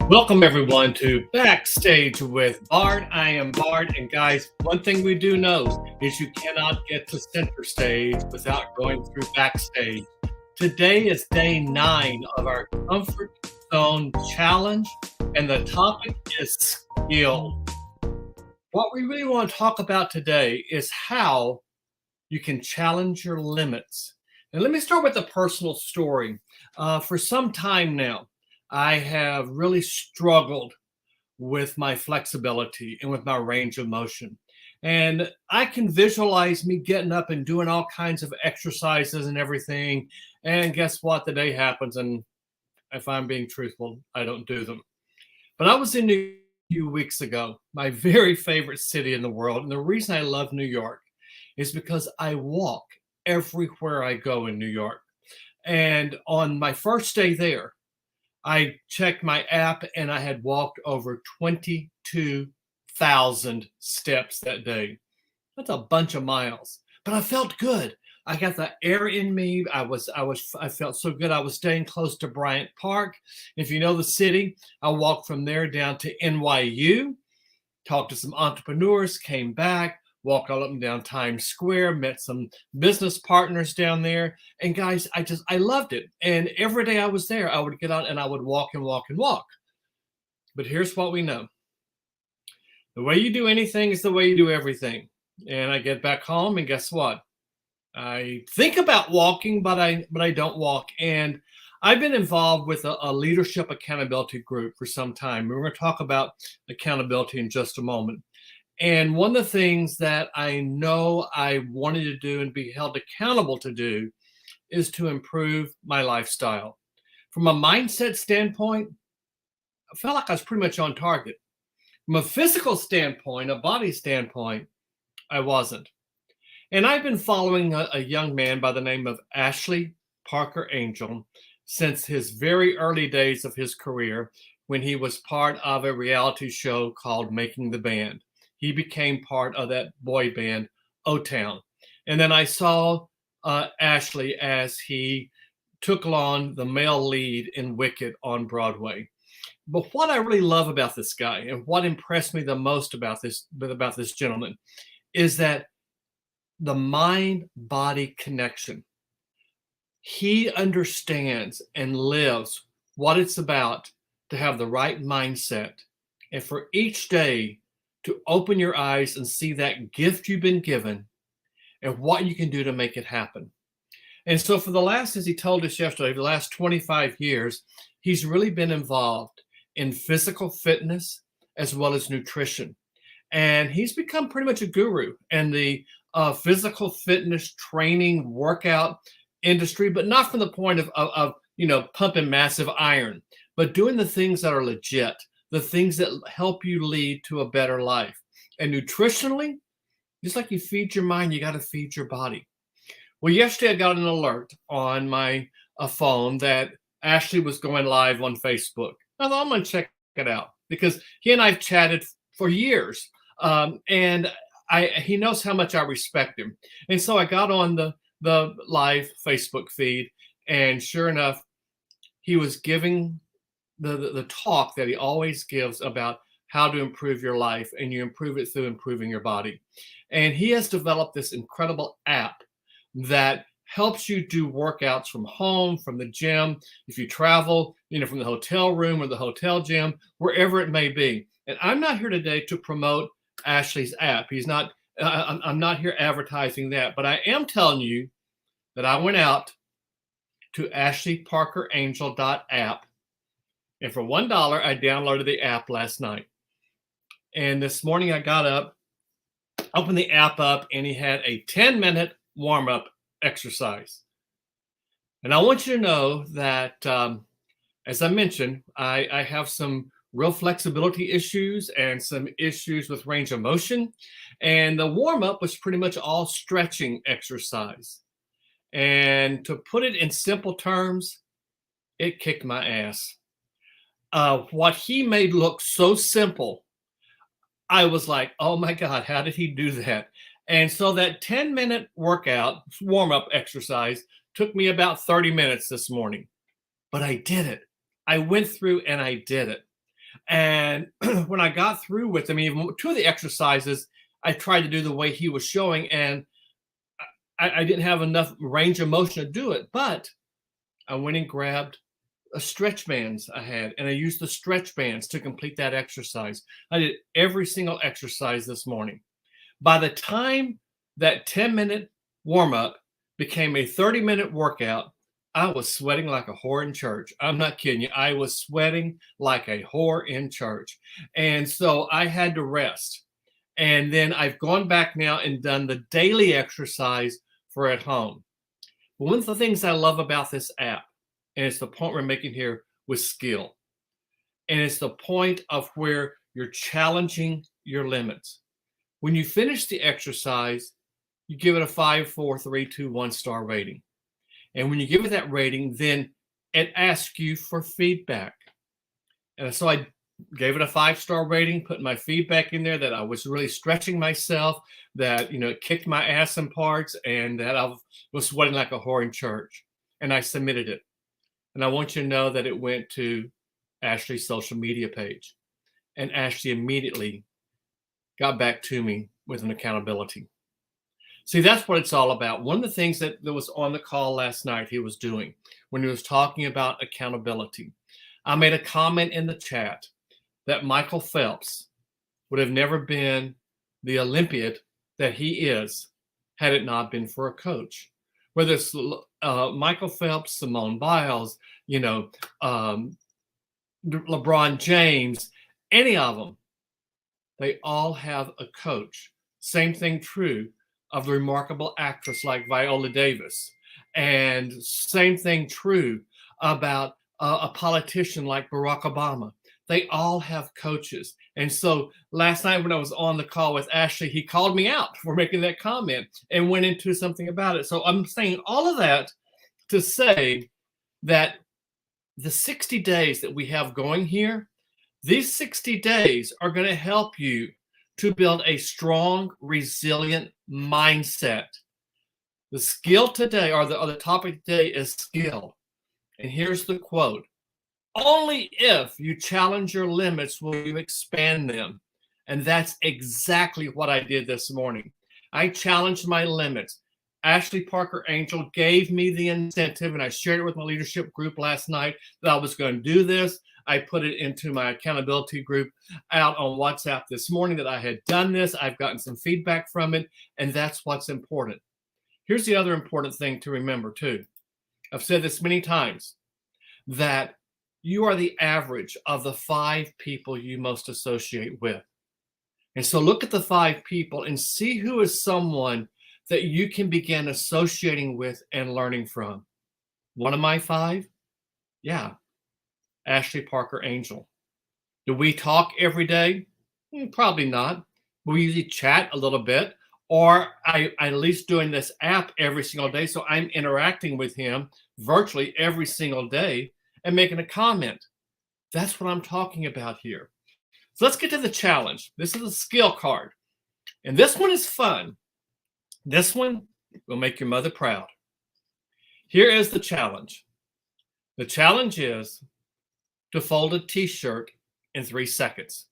Welcome everyone to Backstage with Bart. I am Bart, and guys, one thing we do know is you cannot get to center stage without going through backstage. Today is day 9 of our comfort zone challenge, and the topic is skill. What we really want to talk about today is how you can challenge your limits. And let me start with a personal story. For some time now, I have really struggled with my flexibility and with my range of motion. And I can visualize me getting up and doing all kinds of exercises and everything. And guess what? The day happens, and if I'm being truthful, I don't do them. But I was in New York a few weeks ago, my very favorite city in the world. And the reason I love New York is because I walk everywhere I go in New York. And on my first day there, I checked my app and I had walked over 22,000 steps that day. That's a bunch of miles, but I felt good. I got the air in me. I felt so good. I was staying close to Bryant Park. If you know the city, I walked from there down to NYU, talked to some entrepreneurs, came back, walked all up and down Times Square, met some business partners down there. And guys, I loved it. And every day I was there, I would get out and I would walk and walk and walk. But here's what we know. The way you do anything is the way you do everything. And I get back home and guess what? I think about walking, but I don't walk. And I've been involved with a leadership accountability group for some time. We're going to talk about accountability in just a moment. And one of the things that I know I wanted to do and be held accountable to do is to improve my lifestyle. From a mindset standpoint, I felt like I was pretty much on target. From a physical standpoint, a body standpoint, I wasn't. And I've been following a young man by the name of Ashley Parker Angel since his very early days of his career when he was part of a reality show called Making the Band. He became part of that boy band, O-Town. And then I saw Ashley as he took on the male lead in Wicked on Broadway. But what I really love about this guy and what impressed me the most about this gentleman is that the mind-body connection. He understands and lives what it's about to have the right mindset and for each day to open your eyes and see that gift you've been given and what you can do to make it happen. And so for the last, as he told us yesterday, the last 25 years, he's really been involved in physical fitness as well as nutrition. And he's become pretty much a guru in the physical fitness training workout industry, but not from the point of pumping massive iron, but doing the things that are legit, the things that help you lead to a better life. And nutritionally, just like you feed your mind, you got to feed your body. Well, yesterday I got an alert on my phone that Ashley was going live on Facebook. I thought I'm going to check it out because he and I've chatted for years. And he knows how much I respect him. And so I got on the live Facebook feed, and sure enough, he was giving the talk that he always gives about how to improve your life, and you improve it through improving your body. And he has developed this incredible app that helps you do workouts from home, from the gym, if you travel, from the hotel room or the hotel gym, wherever it may be. And I'm not here today to promote Ashley's app. I'm not here advertising that, but I am telling you that I went out to ashleyparkerangel.app, and for $1, I downloaded the app last night. And this morning I got up, opened the app up, and he had a 10-minute warm-up exercise. And I want you to know that, as I mentioned, I have some real flexibility issues and some issues with range of motion. And the warm-up was pretty much all stretching exercise. And to put it in simple terms, it kicked my ass. What he made look so simple, I was like, oh my God, how did he do that? And so that 10-minute workout, warm-up exercise, took me about 30 minutes this morning. But I did it. I went through and I did it. And when I got through with them, even two of the exercises, I tried to do the way he was showing, and I didn't have enough range of motion to do it. But I went and grabbed a stretch bands I had, and I used the stretch bands to complete that exercise. I did every single exercise this morning. By the time that 10-minute warm up became a 30-minute workout, I was sweating like a whore in church. I'm not kidding you. I was sweating like a whore in church. And so I had to rest. And then I've gone back now and done the daily exercise for at home. One of the things I love about this app, and it's the point we're making here with skill, and it's the point of where you're challenging your limits. When you finish the exercise, you give it a 5, 4, 3, 2, 1 star rating. And when you give it that rating, then it asks you for feedback. And so I gave it a 5-star rating, put my feedback in there that I was really stretching myself, that, it kicked my ass in parts, and that I was sweating like a whore in church. And I submitted it. And I want you to know that it went to Ashley's social media page. And Ashley immediately got back to me with an accountability. See, that's what it's all about. One of the things that was on the call last night he was doing when he was talking about accountability, I made a comment in the chat that Michael Phelps would have never been the Olympian that he is had it not been for a coach. Whether it's Michael Phelps, Simone Biles, LeBron James, any of them, they all have a coach. Same thing true of the remarkable actress like Viola Davis. And same thing true about a politician like Barack Obama. They all have coaches. And so last night when I was on the call with Ashley, he called me out for making that comment and went into something about it. So I'm saying all of that to say that the 60 days that we have going here, these 60 days are going to help you to build a strong, resilient mindset. The skill today, or the topic today, is skill. And here's the quote: only if you challenge your limits will you expand them. And that's exactly what I did this morning. I challenged my limits. Ashley Parker Angel gave me the incentive, and I shared it with my leadership group last night that I was going to do this. I put it into my accountability group out on WhatsApp this morning that I had done this. I've gotten some feedback from it, and that's what's important. Here's the other important thing to remember, too. I've said this many times, that you are the average of the 5 people you most associate with. And so look at the 5 people and see who is someone that you can begin associating with and learning from. One of my 5? Yeah, Ashley Parker Angel. Do we talk every day? Probably not. We usually chat a little bit, or I at least doing this app every single day, so I'm interacting with him virtually every single day and making a comment. That's what I'm talking about here. So let's get to the challenge. This is a skill card, and this one is fun. This one will make your mother proud. Here is the challenge. The challenge is to fold a t-shirt in 3 seconds.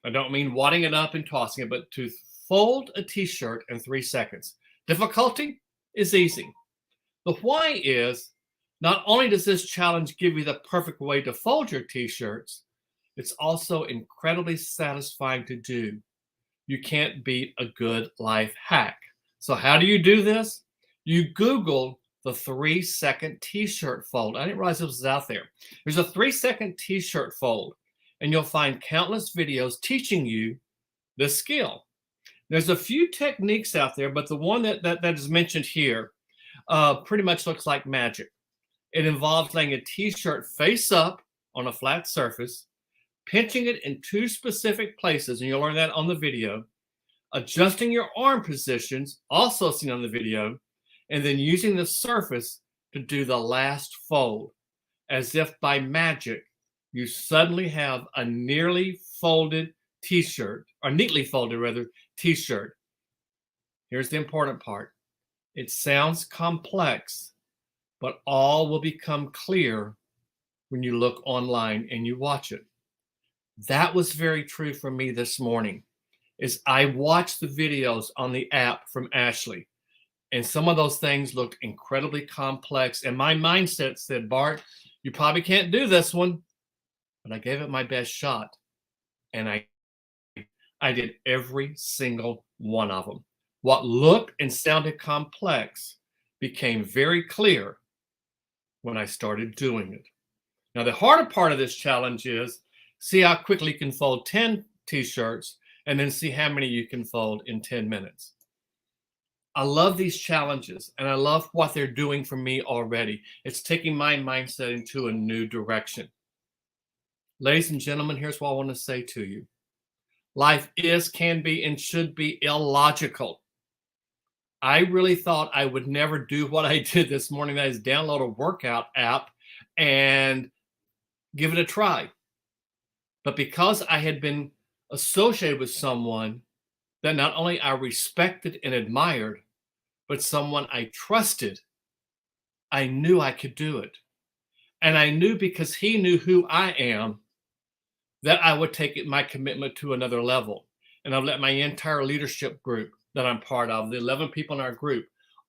I don't mean wadding it up and tossing it, but to fold a t-shirt in 3 seconds. Difficulty is easy. The why is, not only does this challenge give you the perfect way to fold your t-shirts, it's also incredibly satisfying to do. You can't beat a good life hack. So how do you do this? You Google the 3-second t-shirt fold. I didn't realize this was out there. There's a 3-second t-shirt fold, and you'll find countless videos teaching you this skill. There's a few techniques out there, but the one that is mentioned here pretty much looks like magic. It involves laying a t-shirt face up on a flat surface, pinching it in 2 specific places, and you'll learn that on the video, adjusting your arm positions, also seen on the video, and then using the surface to do the last fold. As if by magic, you suddenly have a nearly folded t-shirt, or neatly folded rather, t-shirt. Here's the important part. It sounds complex, but all will become clear when you look online and you watch it. That was very true for me this morning. Is I watched the videos on the app from Ashley, and some of those things looked incredibly complex. And my mindset said, Bart, you probably can't do this one, but I gave it my best shot. And I did every single one of them. What looked and sounded complex became very clear when I started doing it. Now, the harder part of this challenge is see how quickly you can fold 10 t-shirts and then see how many you can fold in 10 minutes. I love these challenges and I love what they're doing for me already. It's taking my mindset into a new direction. Ladies and gentlemen, here's what I want to say to you. Life is, can be, and should be illogical. I really thought I would never do what I did this morning. That is download a workout app and give it a try. But because I had been associated with someone that not only I respected and admired, but someone I trusted, I knew I could do it. And I knew because he knew who I am, that I would take my commitment to another level. And I've let my entire leadership group that I'm part of, the 11 people in our group,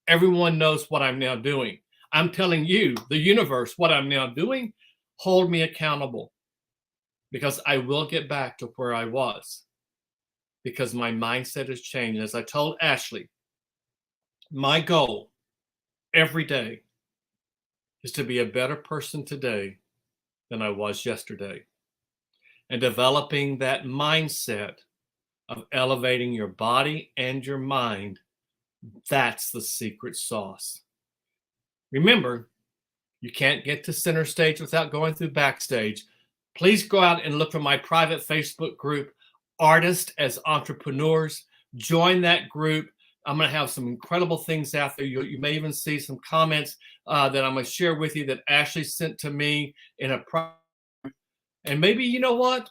everyone knows what I'm now doing. I'm telling you, the universe, what I'm now doing, hold me accountable because I will get back to where I was because my mindset has changed. As I told Ashley, my goal every day is to be a better person today than I was yesterday. And developing that mindset of elevating your body and your mind, that's the secret sauce. Remember, you can't get to center stage without going through backstage. Please go out and look for my private Facebook group, Artists as Entrepreneurs. Join that group. I'm going to have some incredible things out there. You may even see some comments that I'm going to share with you that Ashley sent to me in a private. And maybe, you know what?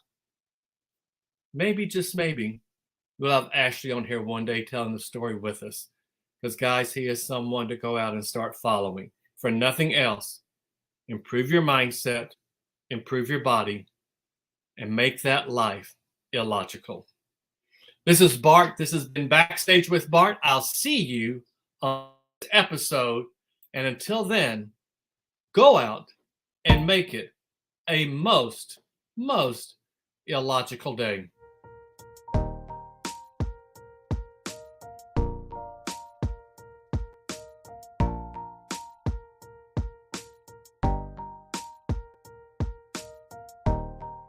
Maybe, just maybe, we'll have Ashley on here one day telling the story with us. Because, guys, he is someone to go out and start following. For nothing else, improve your mindset, improve your body, and make that life illogical. This is Bart. This has been Backstage with Bart. I'll see you on this episode. And until then, go out and make it a most illogical day.